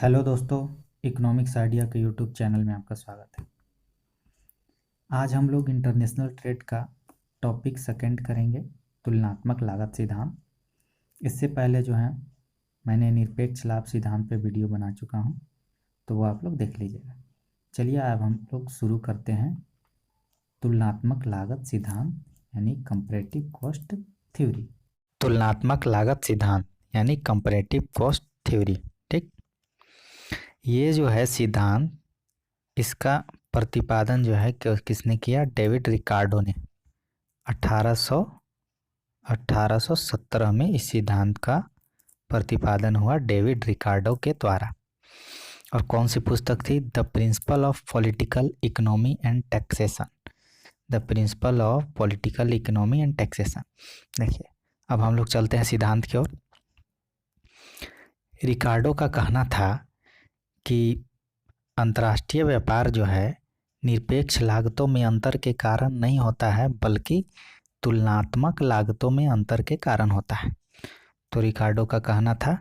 Hello दोस्तों, economics idea के YouTube channel में आपका स्वागत है। आज हम लोग इंटरनेशनल ट्रेड का टॉपिक सेकंड करेंगे, तुलनात्मक लागत सिद्धांत। इससे पहले जो है मैंने निरपेक्ष लाभ सिद्धांत पे वीडियो बना चुका हूँ, तो वो आप लोग देख लीजिएगा। चलिए अब हम लोग शुरू करते हैं तुलनात्मक लागत सिद्धांत यानी कंपैरेटिव कॉस्ट थ्योरी। तुलनात्मक लागत सिद्धांत यानी कंपैरेटिव कॉस्ट थ्योरी। ठीक, ये जो है सिद्धांत, इसका प्रतिपादन जो है किसने किया? डेविड रिकार्डो ने 1817 में इस सिद्धांत का प्रतिपादन हुआ डेविड रिकार्डो के द्वारा। और कौन सी पुस्तक थी? The principle of political economy and taxation. The principle of political economy and taxation. देखिए, अब हम लोग चलते हैं सिद्धांत की ओर। रिकार्डो का कहना था कि अंतर्राष्ट्रीय व्यापार जो है निरपेक्ष लागतों में अंतर के कारण नहीं होता है, बल्कि तुलनात्मक लागतों में अंतर के कारण होता है। तो रिकार्डो का कहना था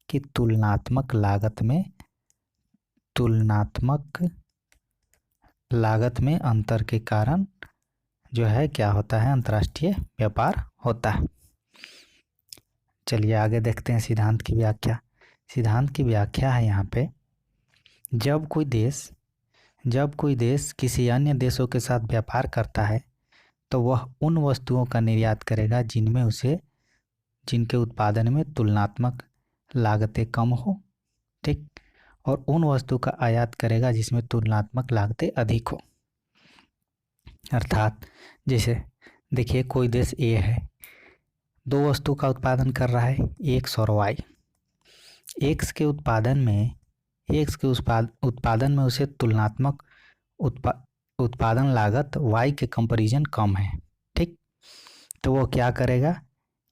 कि तुलनात्मक लागत में अंतर के कारण जो है क्या होता है? अंतर्राष्ट्रीय व्यापार होता है। चलिए आगे देखते हैं सिद्धांत की व्याख्या। सिद्धांत की व्याख्या है यहाँ पे, जब कोई देश किसी अन्य देशों के साथ व्यापार करता है तो वह उन वस्तुओं का निर्यात करेगा जिनके उत्पादन में तुलनात्मक लागतें कम हो, ठीक, और उन वस्तु का आयात करेगा जिसमें तुलनात्मक लागतें अधिक हो। अर्थात जैसे देखिए, कोई देश ए है, दो वस्तु का उत्पादन कर रहा है, एक्स और वाई। एक्स के उत्पादन में उसे तुलनात्मक उत्पादन लागत वाई के कंपैरिजन कम है, ठीक। तो वो क्या करेगा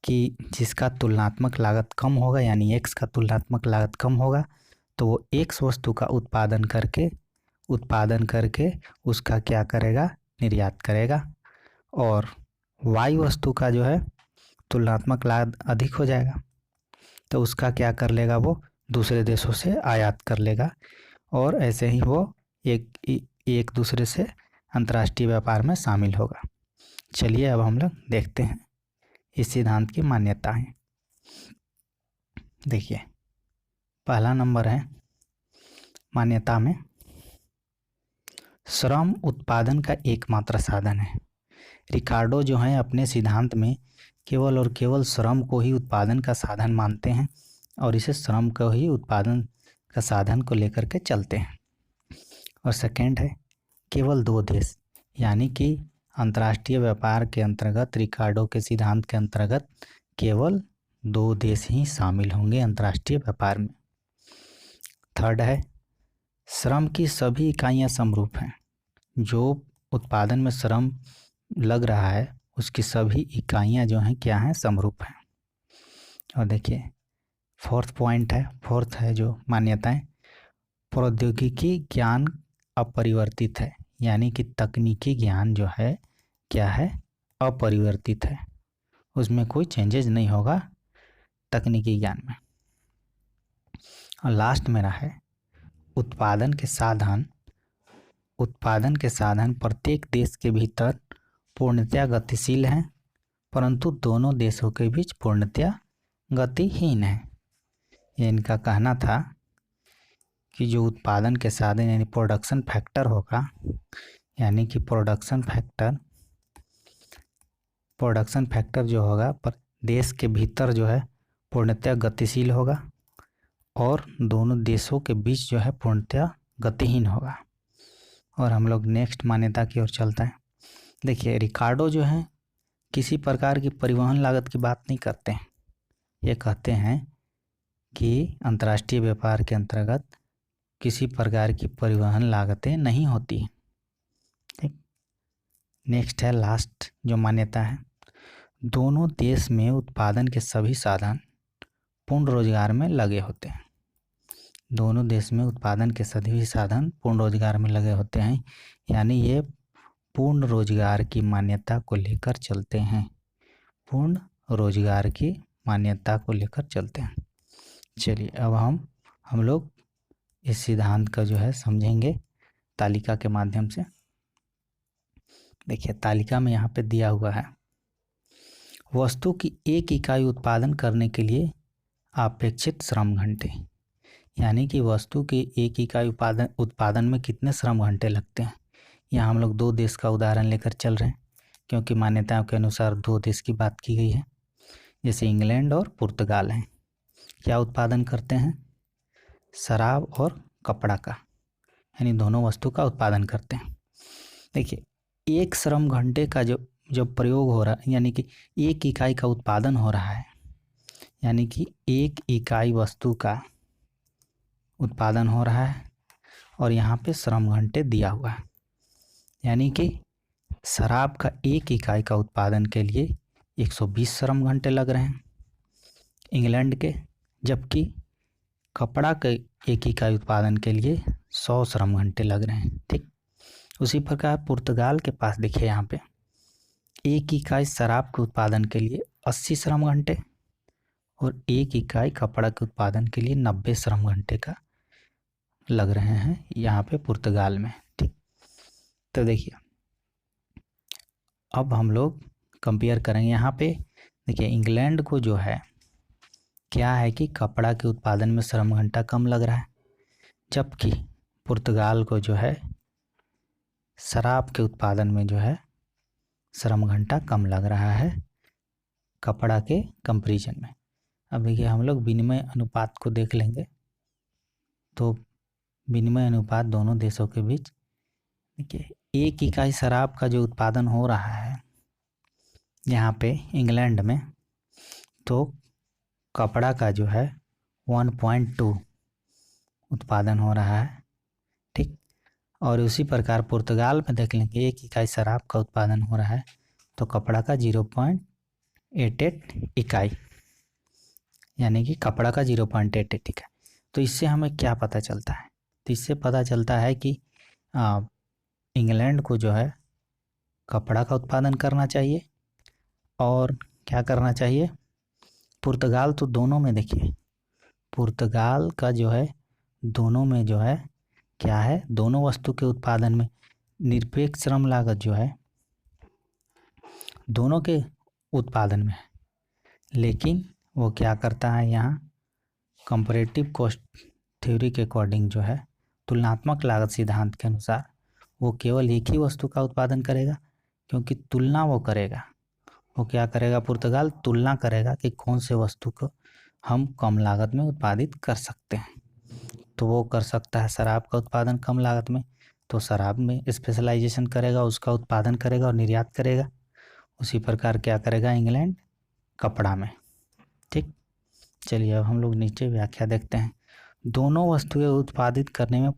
कि जिसका तुलनात्मक लागत कम होगा, यानी एक्स का तुलनात्मक लागत कम होगा, तो वो एक्स वस्तु का उत्पादन करके उसका क्या करेगा? निर्यात करेगा। और वाई वस्तु का जो है तुलनात्मक लागत अधिक हो जाएगा, तो उसका क्या कर लेगा? वो दूसरे देशों से आयात कर लेगा, और ऐसे ही वो एक दूसरे से अंतर्राष्ट्रीय व्यापार में शामिल होगा। चलिए अब हम लोग देखते हैं इस सिद्धांत की मान्यताएं। देखिए, पहला नंबर है मान्यता में, श्रम उत्पादन का एकमात्र साधन है। रिकार्डो जो है अपने सिद्धांत में केवल और केवल श्रम को ही उत्पादन का साधन मानते हैं, और इसे श्रम को ही उत्पादन का साधन को लेकर के चलते हैं। और सेकेंड है, केवल दो देश, यानी कि अंतर्राष्ट्रीय व्यापार के अंतर्गत, रिकार्डो के सिद्धांत के अंतर्गत केवल दो देश ही शामिल होंगे अंतर्राष्ट्रीय व्यापार में। थर्ड है, श्रम की सभी इकाइयां समरूप हैं। जो उत्पादन में श्रम लग रहा है उसकी सभी इकाइयां जो हैं क्या हैं? समरूप हैं। और देखिए, फोर्थ है जो मान्यताएं, प्रौद्योगिकी ज्ञान अपरिवर्तित है, यानी कि तकनीकी ज्ञान जो है क्या है? अपरिवर्तित है, उसमें कोई चेंजेस नहीं होगा तकनीकी ज्ञान में। और लास्ट मेरा है, उत्पादन के साधन प्रत्येक देश के भीतर पूर्णतया गतिशील हैं, परंतु दोनों देशों के बीच पूर्णतया गतिहीन है। ये इनका कहना था कि जो उत्पादन के साधन यानी प्रोडक्शन फैक्टर होगा, यानी कि प्रोडक्शन फैक्टर जो होगा पर देश के भीतर जो है पूर्णतया गतिशील होगा, और दोनों देशों के बीच जो है पूर्णतया गतिहीन होगा। और हम लोग नेक्स्ट मान्यता की ओर चलते हैं। देखिए, रिकार्डो जो है किसी प्रकार की परिवहन लागत की बात नहीं करते हैं। ये कहते हैं कि अंतर्राष्ट्रीय व्यापार के अंतर्गत किसी प्रकार की परिवहन लागतें नहीं होती हैं, ठीक। नेक्स्ट है लास्ट जो मान्यता है, दोनों देश में उत्पादन के सभी साधन पूर्ण रोजगार में लगे होते हैं। दोनों देश में उत्पादन के सभी साधन पूर्ण रोजगार में लगे होते हैं, यानी ये पूर्ण रोजगार की मान्यता को लेकर चलते हैं। पूर्ण रोजगार की मान्यता को लेकर चलते हैं। चलिए अब हम लोग इस सिद्धांत का जो है समझेंगे तालिका के माध्यम से। देखिए तालिका में यहाँ पे दिया हुआ है, वस्तु की एक इकाई उत्पादन करने के लिए अपेक्षित श्रम घंटे, यानी कि वस्तु के एक इकाई उत्पादन में कितने श्रम घंटे लगते हैं। यहाँ हम लोग दो देश का उदाहरण लेकर चल रहे हैं, क्योंकि मान्यताओं के अनुसार दो देश की बात की गई है, जैसे इंग्लैंड और पुर्तगाल हैं। क्या उत्पादन करते हैं? शराब और कपड़ा का, यानी दोनों वस्तु का उत्पादन करते हैं। देखिए एक श्रम घंटे का जब प्रयोग हो रहा है, यानी कि एक इकाई का उत्पादन हो रहा है, यानी कि एक इकाई वस्तु का उत्पादन हो रहा है और यहाँ पे श्रम घंटे दिया हुआ है, यानी कि शराब का एक इकाई का उत्पादन के लिए 120 श्रम घंटे लग रहे हैं इंग्लैंड के, जबकि कपड़ा के एक इकाई उत्पादन के लिए 100 श्रम घंटे लग रहे हैं। ठीक उसी प्रकार पुर्तगाल के पास देखिए यहाँ पे एक इकाई शराब के उत्पादन के लिए 80 श्रम घंटे और एक इकाई कपड़ा के उत्पादन के लिए 90 श्रम घंटे का लग रहे हैं यहाँ पे पुर्तगाल में। ठीक तो देखिए अब हम लोग कंपेयर करेंगे। यहाँ पे देखिए इंग्लैंड को जो है क्या है कि कपड़ा के उत्पादन में श्रम घंटा कम लग रहा है, जबकि पुर्तगाल को जो है शराब के उत्पादन में जो है श्रम घंटा कम लग रहा है कपड़ा के कंपैरिजन में। अब देखिए हम लोग विनिमय अनुपात को देख लेंगे, तो विनिमय अनुपात दोनों देशों के बीच देखिए एक इकाई शराब का जो उत्पादन हो रहा है यहाँ पे इंग्लैंड में, तो कपड़ा का जो है 1.2 उत्पादन हो रहा है। ठीक और उसी प्रकार पुर्तगाल में देख लेंगे एक इकाई शराब का उत्पादन हो रहा है तो कपड़ा का 0.88 इकाई, यानी कि कपड़ा का 0.88 इकाई। तो इससे हमें क्या पता चलता है? तो इससे पता चलता है कि इंग्लैंड को जो है कपड़ा का उत्पादन करना चाहिए और क्या करना चाहिए, पुर्तगाल तो दोनों में देखिए पुर्तगाल का जो है दोनों में जो है क्या है, दोनों वस्तु के उत्पादन में निरपेक्ष श्रम लागत जो है दोनों के उत्पादन में है, लेकिन वो क्या करता है यहाँ कंपैरेटिव कॉस्ट थ्योरी के अकॉर्डिंग जो है तुलनात्मक लागत सिद्धांत के अनुसार वो केवल एक ही वस्तु का उत्पादन करेगा, क्योंकि तुलना वो करेगा। वो क्या करेगा, पुर्तगाल तुलना करेगा कि कौन से वस्तु को हम कम लागत में उत्पादित कर सकते हैं। तो वो कर सकता है शराब का उत्पादन कम लागत में, तो शराब में स्पेशलाइजेशन करेगा, उसका उत्पादन करेगा और निर्यात करेगा। उसी प्रकार क्या करेगा इंग्लैंड कपड़ा में। ठीक चलिए अब हम लोग नीचे व्याख्या देखते हैं। दोनों वस्तुएं उत्पादित करने में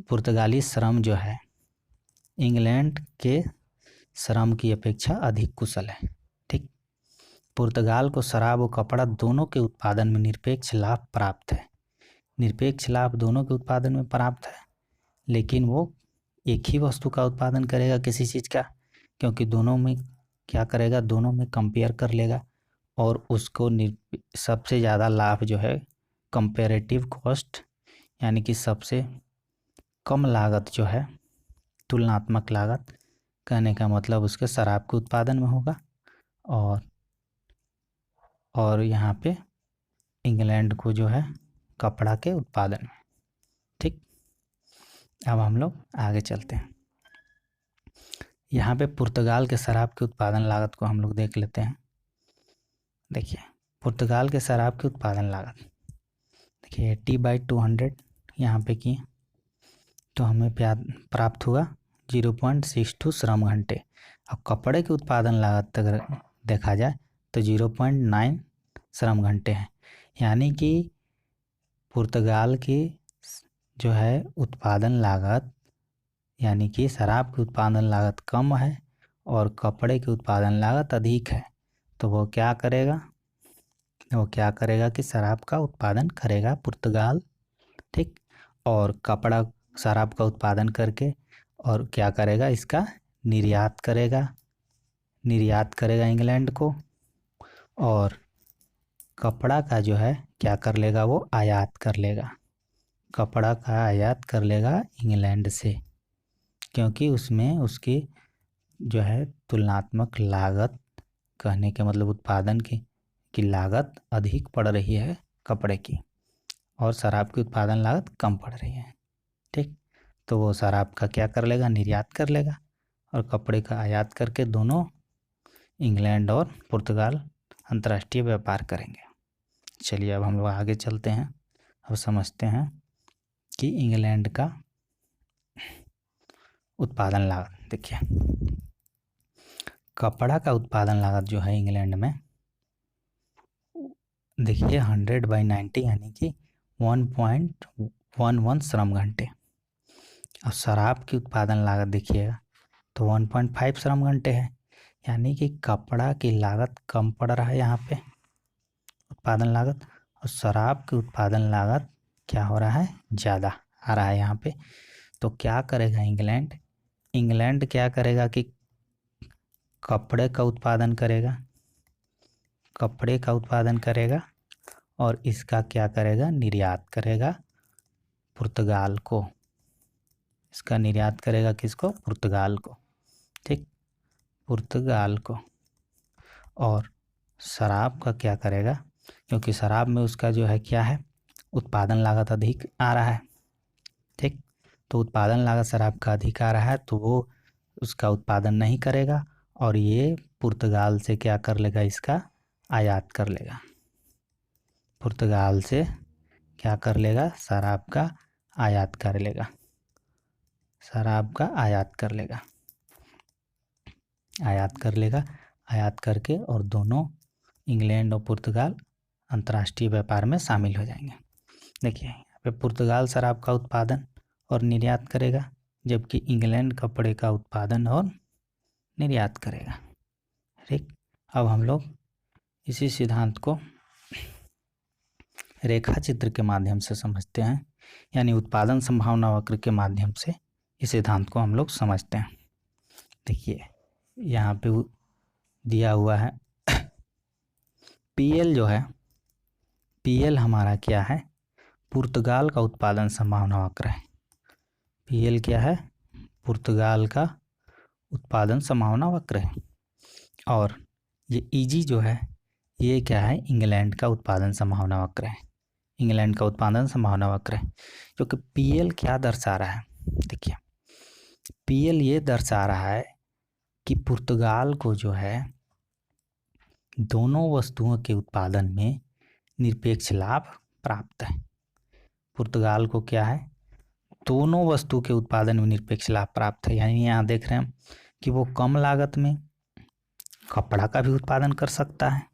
पुर्तगाली श्रम जो है इंग्लैंड के श्रम की अपेक्षा अधिक कुशल है। ठीक पुर्तगाल को शराब और कपड़ा दोनों के उत्पादन में निरपेक्ष लाभ प्राप्त है, निरपेक्ष लाभ दोनों के उत्पादन में प्राप्त है, लेकिन वो एक ही वस्तु का उत्पादन करेगा किसी चीज़ का, क्योंकि दोनों में क्या करेगा, दोनों में कंपेयर कर लेगा और उसको सबसे ज़्यादा लाभ जो है कंपेरेटिव कॉस्ट, यानी कि सबसे कम लागत जो है तुलनात्मक लागत, कहने का मतलब उसके शराब के उत्पादन में होगा और यहाँ पे इंग्लैंड को जो है कपड़ा के उत्पादन में। ठीक अब हम लोग आगे चलते हैं। यहाँ पे पुर्तगाल के शराब के उत्पादन लागत को हम लोग देख लेते हैं। देखिए पुर्तगाल के शराब की उत्पादन लागत देखिए 80/200 यहाँ पे किए तो हमें प्राप्त हुआ 0.62 श्रम घंटे। अब कपड़े के उत्पादन लागत अगर देखा जाए तो 0.9 श्रम घंटे हैं, यानी कि पुर्तगाल की जो है उत्पादन लागत, यानी कि शराब की उत्पादन लागत कम है और कपड़े की उत्पादन लागत अधिक है। तो वो क्या करेगा कि शराब का उत्पादन करेगा पुर्तगाल। ठीक और कपड़ा शराब का उत्पादन करके और क्या करेगा, इसका निर्यात करेगा इंग्लैंड को, और कपड़ा का जो है क्या कर लेगा, वो आयात कर लेगा। कपड़ा का आयात कर लेगा इंग्लैंड से, क्योंकि उसमें उसकी जो है तुलनात्मक लागत, कहने के मतलब उत्पादन की लागत अधिक पड़ रही है कपड़े की, और शराब की उत्पादन लागत कम पड़ रही है। ठीक, तो वो शराब का क्या कर लेगा, निर्यात कर लेगा, और कपड़े का आयात करके दोनों इंग्लैंड और पुर्तगाल अंतर्राष्ट्रीय व्यापार करेंगे। चलिए अब हम लोग आगे चलते हैं। अब समझते हैं कि इंग्लैंड का उत्पादन लागत। देखिए, कपड़ा का उत्पादन लागत जो है इंग्लैंड में, देखिए 100/90 यानी कि 1.11 श्रम घंटे। और शराब की उत्पादन लागत देखिएगा तो 1.5 श्रम घंटे है, यानी कि कपड़ा की लागत कम पड़ रहा है यहाँ पे उत्पादन लागत, और शराब की उत्पादन लागत क्या हो रहा है, ज़्यादा आ रहा है यहाँ पे। तो क्या करेगा इंग्लैंड क्या करेगा कि कपड़े का उत्पादन करेगा और इसका क्या करेगा, निर्यात करेगा पुर्तगाल को। इसका निर्यात करेगा किसको, पुर्तगाल को। ठीक, पुर्तगाल को। और शराब का क्या करेगा, क्योंकि शराब में उसका जो है क्या है, उत्पादन लागत अधिक आ रहा है। ठीक, तो उत्पादन लागत शराब का अधिक आ रहा है, तो वो उसका उत्पादन नहीं करेगा, और ये पुर्तगाल से क्या कर लेगा, इसका आयात कर लेगा। पुर्तगाल से क्या कर लेगा, शराब का आयात कर लेगा, शराब का आयात कर लेगा, आयात करके, और दोनों इंग्लैंड और पुर्तगाल अंतर्राष्ट्रीय व्यापार में शामिल हो जाएंगे। देखिए यहाँ पे पुर्तगाल शराब का उत्पादन और निर्यात करेगा, जबकि इंग्लैंड कपड़े का उत्पादन और निर्यात करेगा। ठीक, अब हम लोग इसी सिद्धांत को रेखा चित्र के माध्यम से समझते हैं, यानी उत्पादन संभावना वक्र के माध्यम से इस सिद्धांत को हम लोग समझते हैं। देखिए यहाँ पे दिया हुआ है पीएल जो है, पीएल हमारा क्या है, पुर्तगाल का उत्पादन संभावना वक्र है। पीएल क्या है, पुर्तगाल का उत्पादन संभावना वक्र है। और ये ईजी जो है, ये क्या है, इंग्लैंड का उत्पादन संभावना वक्र है। इंग्लैंड का उत्पादन संभावना वक्र है, जो कि पीएल क्या दर्शा रहा है। देखिए पीएल ये दर्शा रहा है कि पुर्तगाल को जो है दोनों वस्तुओं के उत्पादन में निरपेक्ष लाभ प्राप्त है। पुर्तगाल को क्या है, दोनों वस्तु के उत्पादन में निरपेक्ष लाभ प्राप्त है। यानी यहाँ देख रहे हैं कि वो कम लागत में कपड़ा का भी उत्पादन कर सकता है,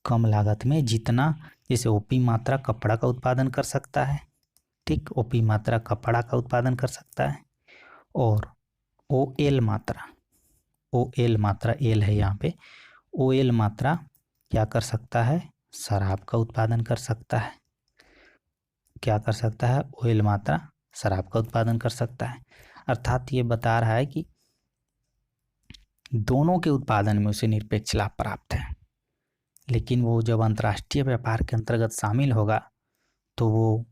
कम लागत में जितना, जैसे ओपी मात्रा कपड़ा का उत्पादन कर सकता है। ठीक, ओपी मात्रा कपड़ा का उत्पादन कर सकता है, और ओएल मात्रा एल है यहाँ पे, ओएल मात्रा क्या कर सकता है, शराब का उत्पादन कर सकता है। क्या कर सकता है, ओएल मात्रा शराब का उत्पादन कर सकता है। अर्थात ये बता रहा है कि दोनों के उत्पादन में उसे निरपेक्ष लाभ प्राप्त है। लेकिन वो जब अंतर्राष्ट्रीय व्यापार के अंतर्गत शामिल होगा तो वो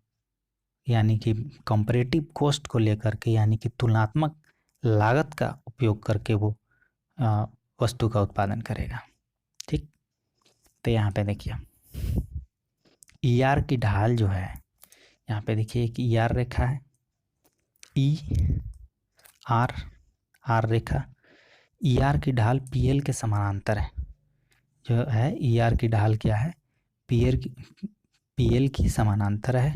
यानी कि कंपैरेटिव कॉस्ट को लेकर के, यानी कि तुलनात्मक लागत का उपयोग करके वो वस्तु का उत्पादन करेगा। ठीक, तो यहाँ पे देखिए ईआर की ढाल जो है, यहाँ पे देखिए एक ईआर रेखा है, आर रेखा, ईआर की ढाल पीएल के समानांतर है। जो है ईआर की ढाल क्या है, पीएल की समानांतर है।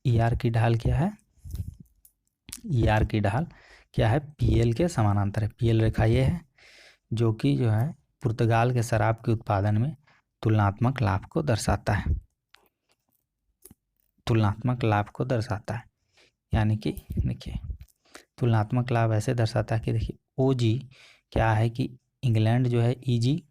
ईआर की ढाल क्या है, ईआर की ढाल क्या है, पीएल के समानांतर है। पीएल रेखा ये है जो कि जो है पुर्तगाल के शराब के उत्पादन में तुलनात्मक लाभ को दर्शाता है, तुलनात्मक लाभ को दर्शाता है। यानी कि देखिए तुलनात्मक लाभ ऐसे दर्शाता है कि देखिए ओजी क्या है कि इंग्लैंड जो है ईजी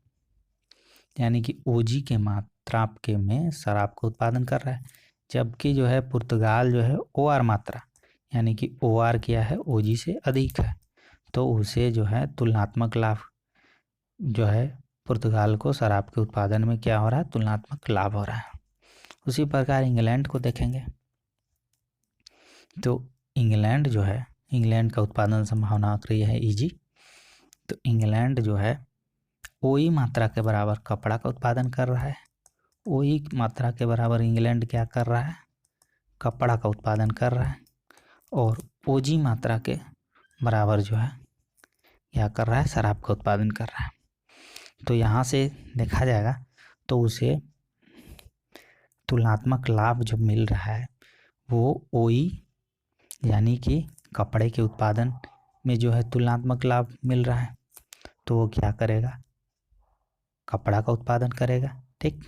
यानी कि ओजी के मात्रा के में शराब का उत्पादन कर रहा है, जबकि जो है पुर्तगाल जो है ओआर मात्रा यानी कि ओआर क्या है, ओजी से अधिक है। तो उसे जो है तुलनात्मक लाभ जो है पुर्तगाल को शराब के उत्पादन में क्या हो रहा है, तुलनात्मक लाभ हो रहा है। उसी प्रकार इंग्लैंड को देखेंगे तो इंग्लैंड जो है, इंग्लैंड का उत्पादन संभावना रही है ईजी। तो इंग्लैंड जो है ओई मात्रा के बराबर कपड़ा का उत्पादन कर रहा है। ओई मात्रा के बराबर इंग्लैंड क्या कर रहा है, कपड़ा का उत्पादन कर रहा है। और ओजी मात्रा के बराबर जो है क्या कर रहा है, शराब का उत्पादन कर रहा है। तो यहाँ से देखा जाएगा तो उसे तुलनात्मक लाभ जो मिल रहा है वो ओई यानी कि कपड़े के उत्पादन में जो है तुलनात्मक लाभ मिल रहा है, तो वो क्या करेगा, कपड़ा का उत्पादन करेगा। ठीक,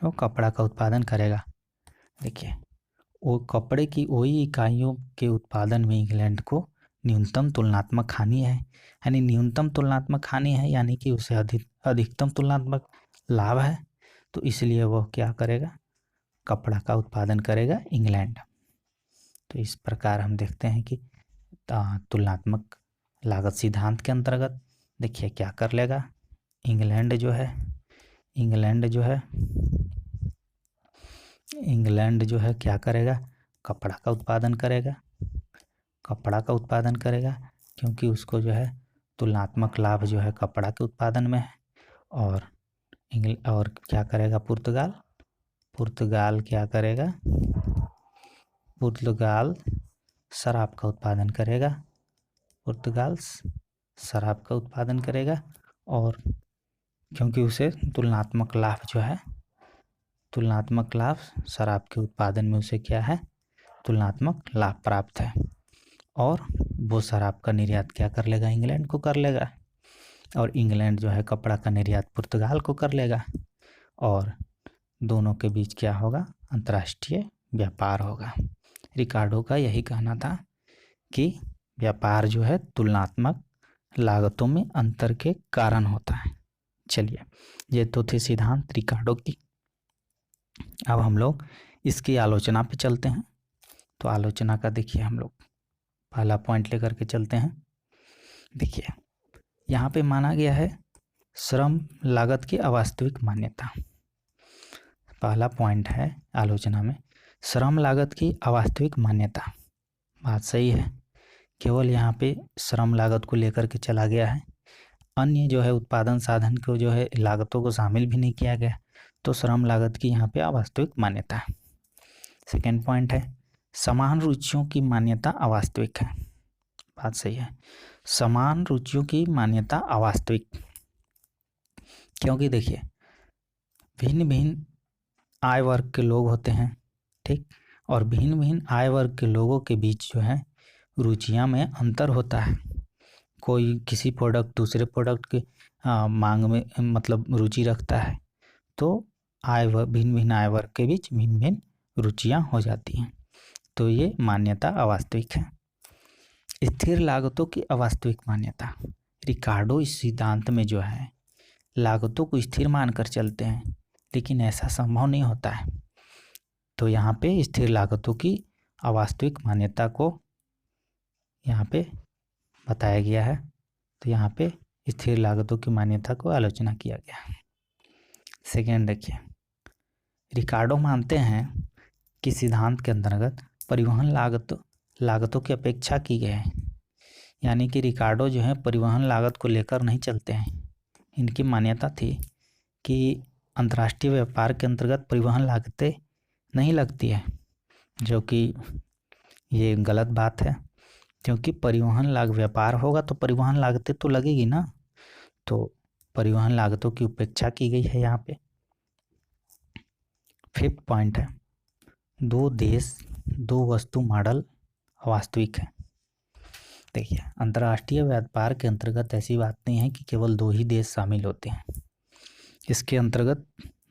वो कपड़ा का उत्पादन करेगा। देखिए वो कपड़े की ओई इकाइयों के उत्पादन में इंग्लैंड को न्यूनतम तुलनात्मक हानि है, यानी न्यूनतम तुलनात्मक हानि है यानी कि उसे अधिकतम तुलनात्मक लाभ है। तो इसलिए वह क्या करेगा, कपड़ा का उत्पादन करेगा इंग्लैंड। तो इस प्रकार हम देखते हैं कि तुलनात्मक लागत सिद्धांत के अंतर्गत देखिए क्या कर लेगा, इंग्लैंड जो है क्या करेगा, कपड़ा का उत्पादन करेगा क्योंकि उसको जो है तुलनात्मक लाभ जो है कपड़ा के उत्पादन में है। और क्या करेगा, पुर्तगाल क्या करेगा, पुर्तगाल शराब का उत्पादन करेगा। और क्योंकि उसे तुलनात्मक लाभ शराब के उत्पादन में उसे क्या है, तुलनात्मक लाभ प्राप्त है। और वो शराब का निर्यात क्या कर लेगा, इंग्लैंड को कर लेगा। और इंग्लैंड जो है कपड़ा का निर्यात पुर्तगाल को कर लेगा। और दोनों के बीच क्या होगा, अंतर्राष्ट्रीय व्यापार होगा। रिकार्डो का यही कहना था कि व्यापार जो है तुलनात्मक लागतों में अंतर के कारण होता है। चलिए, ये तो थे सिद्धांत रिकार्डो की। अब हम लोग इसकी आलोचना पे चलते हैं। तो आलोचना का देखिए हम लोग पहला पॉइंट लेकर के चलते हैं। देखिए यहाँ पे माना गया है श्रम लागत की अवास्तविक मान्यता। पहला पॉइंट है आलोचना में श्रम लागत की अवास्तविक मान्यता। बात सही है, केवल यहाँ पे श्रम लागत को लेकर के चला गया है, अन्य जो है उत्पादन साधन को जो है लागतों को शामिल भी नहीं किया गया। तो श्रम लागत की यहाँ पे अवास्तविक मान्यता है। सेकेंड पॉइंट है समान रुचियों की मान्यता अवास्तविक है। बात सही है, समान रुचियों की मान्यता अवास्तविक, क्योंकि देखिए भिन्न भिन्न आय वर्ग के लोग होते हैं। ठीक, और भिन्न भिन्न आय वर्ग के लोगों के बीच जो है रुचियां में अंतर होता है। कोई किसी प्रोडक्ट दूसरे प्रोडक्ट के मांग में मतलब रुचि रखता है, तो भिन्न भिन्न आय वर्ग के बीच भिन्न भिन्न रुचियां हो जाती हैं। तो ये मान्यता अवास्तविक है। स्थिर लागतों की अवास्तविक मान्यता। रिकार्डो इस सिद्धांत में जो है लागतों को स्थिर मानकर चलते हैं, लेकिन ऐसा संभव नहीं होता है। तो यहाँ पे स्थिर लागतों की अवास्तविक मान्यता को यहाँ पे बताया गया है। तो यहाँ पे स्थिर लागतों की मान्यता को आलोचना किया गया। सेकेंड देखिए, रिकार्डो मानते हैं कि सिद्धांत के अंतर्गत परिवहन लागतों की अपेक्षा की गई है। यानी कि रिकार्डो जो है परिवहन लागत को लेकर नहीं चलते हैं। इनकी मान्यता थी कि अंतर्राष्ट्रीय व्यापार के अंतर्गत परिवहन लागतें नहीं लगती है, जो कि ये गलत बात है, क्योंकि व्यापार होगा तो परिवहन लागतें तो लगेगी ना। तो परिवहन लागतों की उपेक्षा की गई है यहाँ पे। फिफ्थ पॉइंट है दो देश दो वस्तु मॉडल अवास्तविक है। देखिए अंतर्राष्ट्रीय व्यापार के अंतर्गत ऐसी बात नहीं है कि केवल दो ही देश शामिल होते हैं। इसके अंतर्गत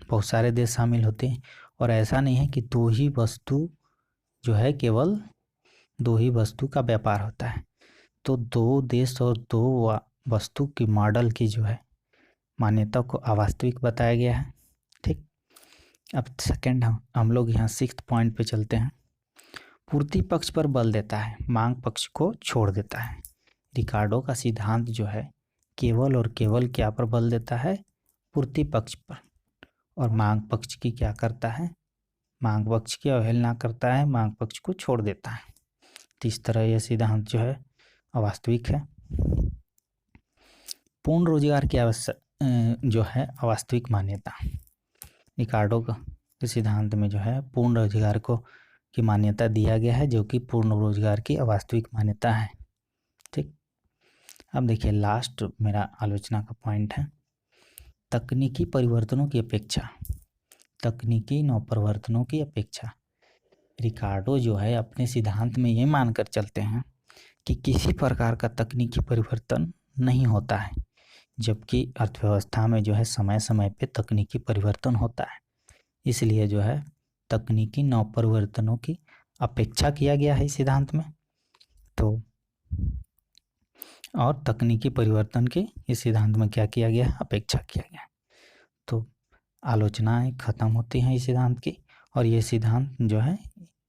बहुत सारे देश शामिल होते हैं, और ऐसा नहीं है कि दो ही वस्तु जो है केवल दो ही वस्तु का व्यापार होता है। तो दो देश और दो वस्तु की मॉडल की जो है मान्यता को अवास्तविक बताया गया है। ठीक, अब सेकंड हम लोग यहाँ सिक्स्थ पॉइंट पे चलते हैं। पूर्ति पक्ष पर बल देता है, मांग पक्ष को छोड़ देता है। रिकार्डो का सिद्धांत जो है केवल और केवल क्या पर बल देता है, पूर्ति पक्ष पर, और मांग पक्ष की क्या करता है, मांग पक्ष की अवहेलना करता है, मांग पक्ष को छोड़ देता है। तो इस तरह यह सिद्धांत जो है अवास्तविक है। पूर्ण रोजगार की जो है अवास्तविक मान्यता, रिकार्डो के सिद्धांत में जो है पूर्ण रोजगार को की मान्यता दिया गया है, जो कि पूर्ण रोजगार की अवास्तविक मान्यता है। ठीक, अब देखिए लास्ट मेरा आलोचना का पॉइंट है तकनीकी परिवर्तनों की अपेक्षा, तकनीकी नवप्रवर्तनों की अपेक्षा। रिकार्डो जो है अपने सिद्धांत में ये मानकर चलते हैं कि किसी प्रकार का तकनीकी परिवर्तन नहीं होता है, जबकि अर्थव्यवस्था में जो है समय समय पे तकनीकी परिवर्तन होता है। इसलिए जो है तकनीकी नवपरिवर्तनों की अपेक्षा किया गया है इस सिद्धांत में। तो और तकनीकी परिवर्तन के इस सिद्धांत में क्या किया गया है, अपेक्षा किया गया। तो आलोचनाएं खत्म होती हैं इस सिद्धांत की। और ये सिद्धांत जो है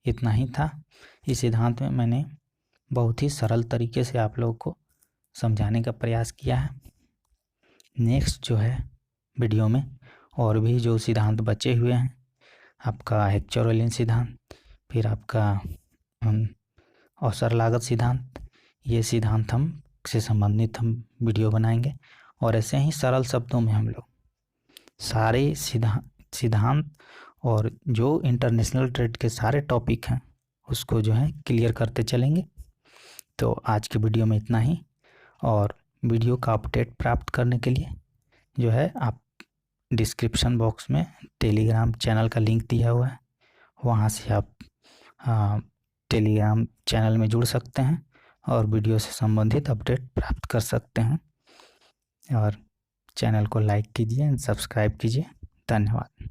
इतना ही था। इस सिद्धांत में मैंने बहुत ही सरल तरीके से आप लोगों को समझाने का प्रयास किया है। नेक्स्ट जो है वीडियो में और भी जो सिद्धांत बचे हुए हैं, आपका हेक्चरलिन सिद्धांत, फिर आपका अवसर लागत सिद्धांत, ये सिद्धांत हम से संबंधित हम वीडियो बनाएंगे। और ऐसे ही सरल शब्दों में हम लोग सारे सिद्धांत और जो इंटरनेशनल ट्रेड के सारे टॉपिक हैं उसको जो है क्लियर करते चलेंगे। तो आज के वीडियो में इतना ही। और वीडियो का अपडेट प्राप्त करने के लिए जो है आप डिस्क्रिप्शन बॉक्स में टेलीग्राम चैनल का लिंक दिया हुआ है, वहाँ से आप टेलीग्राम चैनल में जुड़ सकते हैं और वीडियो से संबंधित अपडेट प्राप्त कर सकते हैं। और चैनल को लाइक कीजिए, सब्सक्राइब कीजिए। धन्यवाद।